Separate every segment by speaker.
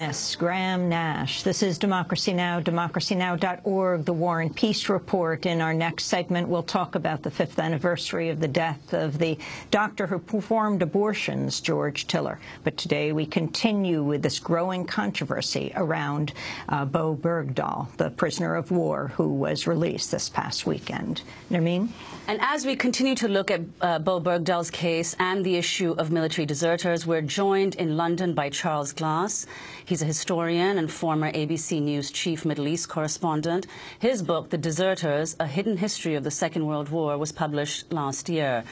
Speaker 1: Yes, Graham Nash. This is Democracy Now!, democracynow.org, the War and Peace Report. In our next segment, we'll talk about the 5th anniversary of the death of the doctor who performed abortions, George Tiller. But today we continue with this growing controversy around Bowe Bergdahl, the prisoner of war who was released this past weekend. Nermeen?
Speaker 2: And as we continue to look at Bowe Bergdahl's case and the issue of military deserters, we're joined in London by Charles Glass. He's a historian and former ABC News chief Middle East correspondent. His book, The Deserters, A Hidden History of the Second World War, was published last year.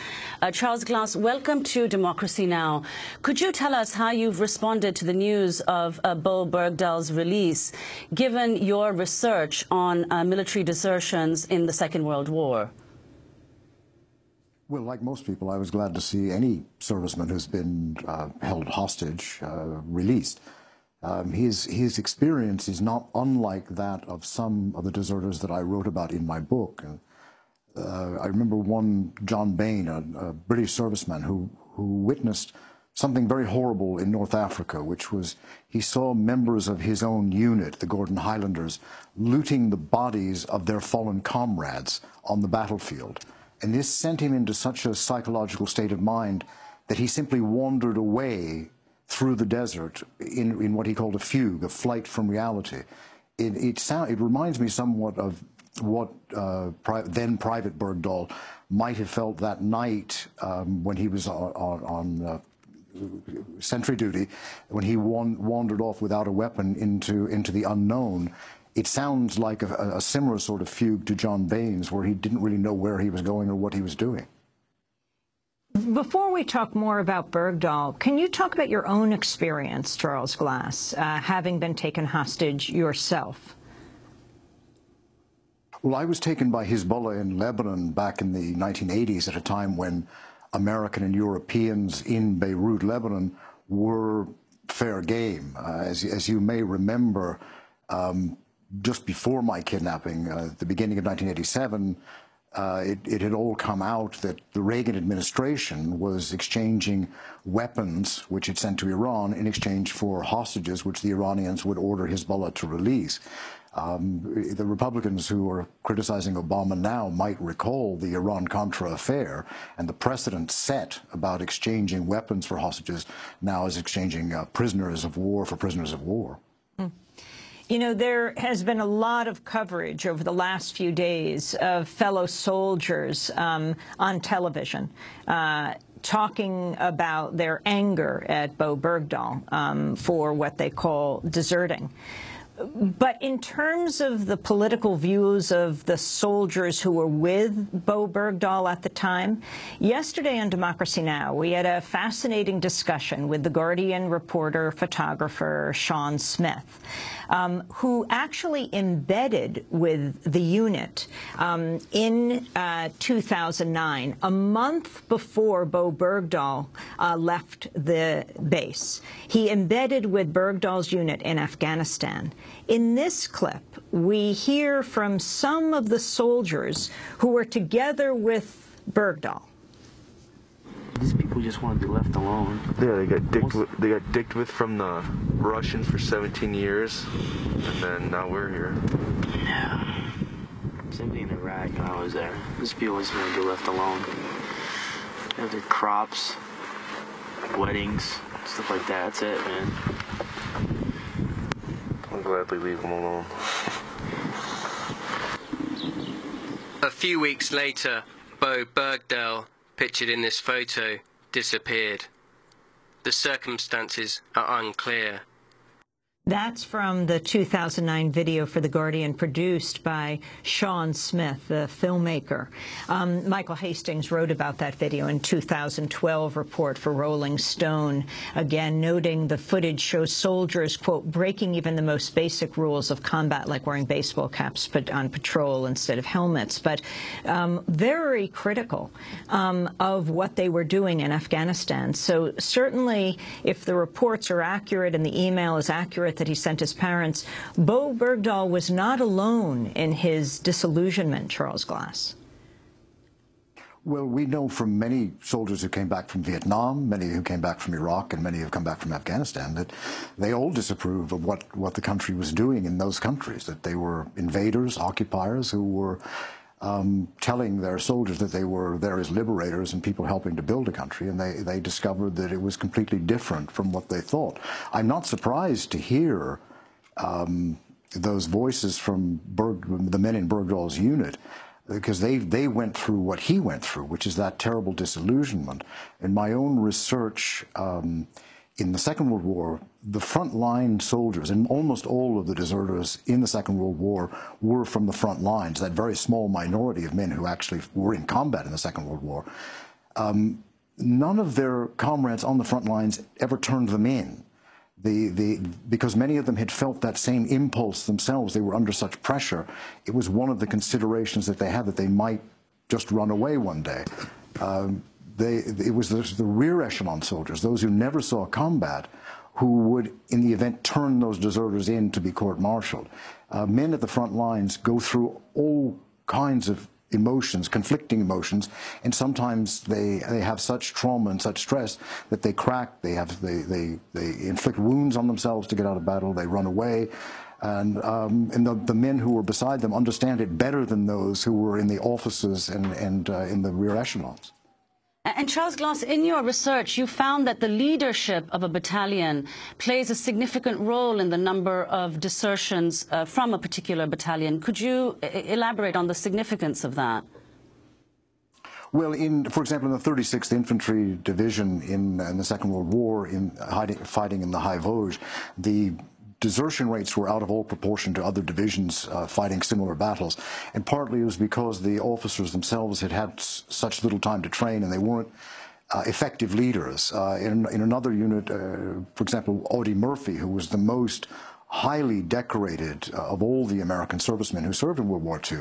Speaker 2: Charles Glass, welcome to Democracy Now! Could you tell us how you've responded to the news of Bowe Bergdahl's release, given your research on military desertions in the Second World War?
Speaker 3: Well, like most people, I was glad to see any serviceman who's been held hostage released. His experience is not unlike that of some of the deserters that I wrote about in my book. I remember one, John Bain, a British serviceman who witnessed something very horrible in North Africa, which was he saw members of his own unit, the Gordon Highlanders, looting the bodies of their fallen comrades on the battlefield. And this sent him into such a psychological state of mind that he simply wandered away through the desert in what he called a fugue, a flight from reality. It reminds me somewhat of what then Private Bergdahl might have felt that night when he was on sentry duty, when he wandered off without a weapon into the unknown. It sounds like a similar sort of fugue to John Bain's, where he didn't really know where he was going or what he was doing.
Speaker 1: Before we talk more about Bergdahl, can you talk about your own experience, Charles Glass, having been taken hostage yourself?
Speaker 3: Well, I was taken by Hezbollah in Lebanon back in the 1980s at a time when American and Europeans in Beirut, Lebanon, were fair game. As you may remember, just before my kidnapping, at the beginning of 1987, it had all come out that the Reagan administration was exchanging weapons, which it sent to Iran, in exchange for hostages, which the Iranians would order Hezbollah to release. The Republicans who are criticizing Obama now might recall the Iran-Contra affair, and the precedent set about exchanging weapons for hostages now is exchanging prisoners of war for prisoners of war.
Speaker 1: You know, there has been a lot of coverage over the last few days of fellow soldiers on television talking about their anger at Bowe Bergdahl for what they call deserting. But in terms of the political views of the soldiers who were with Bowe Bergdahl at the time, yesterday on Democracy Now! We had a fascinating discussion with The Guardian reporter, photographer Sean Smith, who actually embedded with the unit in 2009, a month before Bowe Bergdahl left the base. He embedded with Bergdahl's unit in Afghanistan. In this clip, we hear from some of the soldiers who were together with Bergdahl.
Speaker 4: These people just want to be left alone.
Speaker 5: Yeah, they got dicked with from the Russians for 17 years, and then now we're here.
Speaker 4: Yeah. Same thing in Iraq when I was there. These people just want to be left alone. They have their crops, weddings, stuff like that. That's it, man.
Speaker 5: I'll gladly leave them alone.
Speaker 6: A few weeks later, Bowe Bergdahl, pictured in this photo, disappeared. The circumstances are unclear.
Speaker 1: That's from the 2009 video for The Guardian, produced by Sean Smith, the filmmaker. Michael Hastings wrote about that video in 2012 report for Rolling Stone, again noting the footage shows soldiers, quote, breaking even the most basic rules of combat, like wearing baseball caps on patrol instead of helmets, but very critical of what they were doing in Afghanistan. So certainly, if the reports are accurate and the email is accurate that he sent his parents, Bowe Bergdahl was not alone in his disillusionment, Charles Glass.
Speaker 3: Well, we know from many soldiers who came back from Vietnam, many who came back from Iraq, and many who come back from Afghanistan, that they all disapprove of what the country was doing in those countries, that they were invaders, occupiers who were telling their soldiers that they were there as liberators and people helping to build a country, and they discovered that it was completely different from what they thought. I'm not surprised to hear those voices from the men in Bergdahl's unit, because they went through what he went through, which is that terrible disillusionment. In my own research in the Second World War, the frontline soldiers, and almost all of the deserters in the Second World War were from the front lines, that very small minority of men who actually were in combat in the Second World War. None of their comrades on the front lines ever turned them in. Because many of them had felt that same impulse themselves. They were under such pressure. It was one of the considerations that they had, that they might just run away one day. It was the rear echelon soldiers, those who never saw combat, who would, in the event, turn those deserters in to be court-martialed. Men at the front lines go through all kinds of emotions, conflicting emotions, and sometimes they have such trauma and such stress that they crack, they inflict wounds on themselves to get out of battle, they run away, and the men who were beside them understand it better than those who were in the offices and in the rear echelons.
Speaker 2: And Charles Glass, in your research, you found that the leadership of a battalion plays a significant role in the number of desertions from a particular battalion. Could you elaborate on the significance of that?
Speaker 3: Well, for example, in the 36th Infantry Division in the Second World War, fighting in the High Vosges, the desertion rates were out of all proportion to other divisions fighting similar battles, and partly it was because the officers themselves had such little time to train, and they weren't effective leaders. In another unit, for example, Audie Murphy, who was the most highly decorated of all the American servicemen who served in World War II,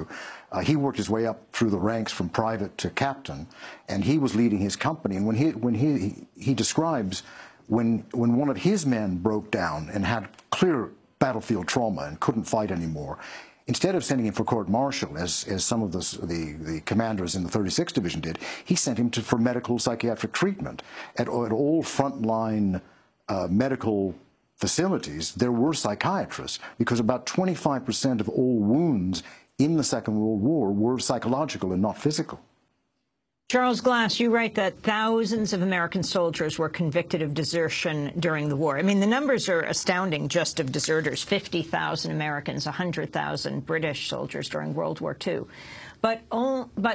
Speaker 3: he worked his way up through the ranks from private to captain, and he was leading his company. And when he describes when one of his men broke down and had clear battlefield trauma and couldn't fight anymore, instead of sending him for court-martial, as some of the commanders in the 36th Division did, he sent him for medical psychiatric treatment. At all frontline medical facilities, there were psychiatrists, because about 25% of all wounds in the Second World War were psychological and not physical.
Speaker 1: Charles Glass, you write that thousands of American soldiers were convicted of desertion during the war. I mean, the numbers are astounding just of deserters: 50,000 Americans, 100,000 British soldiers during World War II. But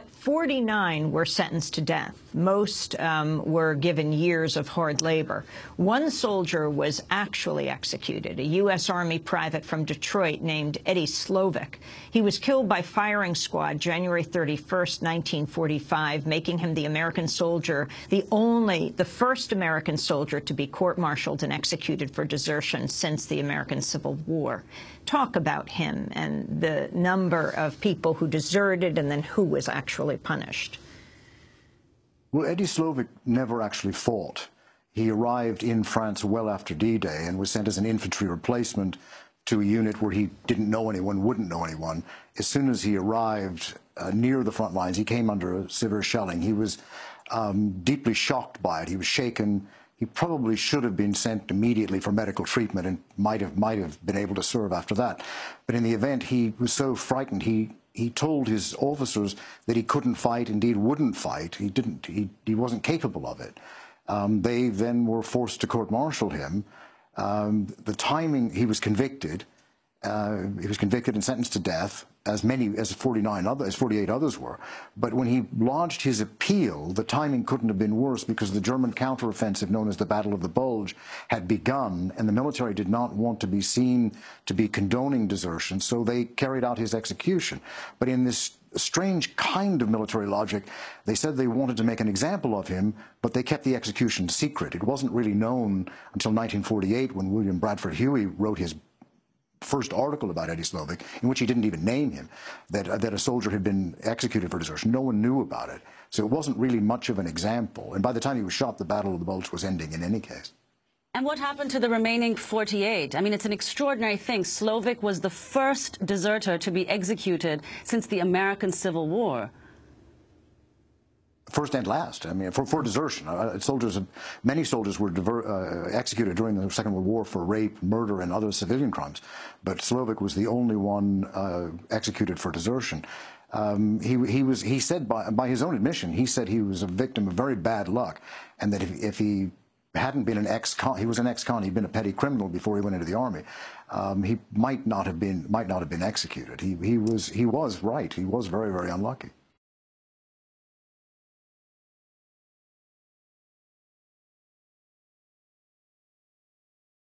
Speaker 1: 49 were sentenced to death. Most were given years of hard labor. One soldier was actually executed, a U.S. Army private from Detroit named Eddie Slovic. He was killed by firing squad January 31st, 1945, making him the American soldier, the first American soldier to be court-martialed and executed for desertion since the American Civil War. Talk about him and the number of people who deserted and then who was actually punished.
Speaker 3: Well, Eddie Slovic never actually fought. He arrived in France well after D-Day and was sent as an infantry replacement to a unit where he didn't know anyone, wouldn't know anyone. As soon as he arrived near the front lines, he came under severe shelling. He was deeply shocked by it. He was shaken. He probably should have been sent immediately for medical treatment and might have been able to serve after that. But in the event, he was so frightened, he told his officers that he couldn't fight, indeed wouldn't fight. He wasn't capable of it. They then were forced to court-martial him. The timing, he was convicted. He was convicted and sentenced to death, as 48 others were. But when he lodged his appeal, the timing couldn't have been worse, because the German counteroffensive known as the Battle of the Bulge had begun, and the military did not want to be seen to be condoning desertion, so they carried out his execution. But in this strange kind of military logic, they said they wanted to make an example of him, but they kept the execution secret. It wasn't really known until 1948, when William Bradford Huey wrote his first article about Eddie Slovic, in which he didn't even name him, that a soldier had been executed for desertion. No one knew about it. So it wasn't really much of an example. And by the time he was shot, the Battle of the Bulge was ending in any case.
Speaker 2: And what happened to the remaining 48? I mean, it's an extraordinary thing. Slovic was the first deserter to be executed since the American Civil War.
Speaker 3: first and last. I mean, for desertion. Many soldiers were executed during the Second World War for rape, murder, and other civilian crimes, but Slovic was the only one executed for desertion. He said, by his own admission, he said he was a victim of very bad luck, and that if he hadn't been an ex-con, he was an ex-con, he'd been a petty criminal before he went into the army, he might not have been executed. He was right. He was very, very unlucky.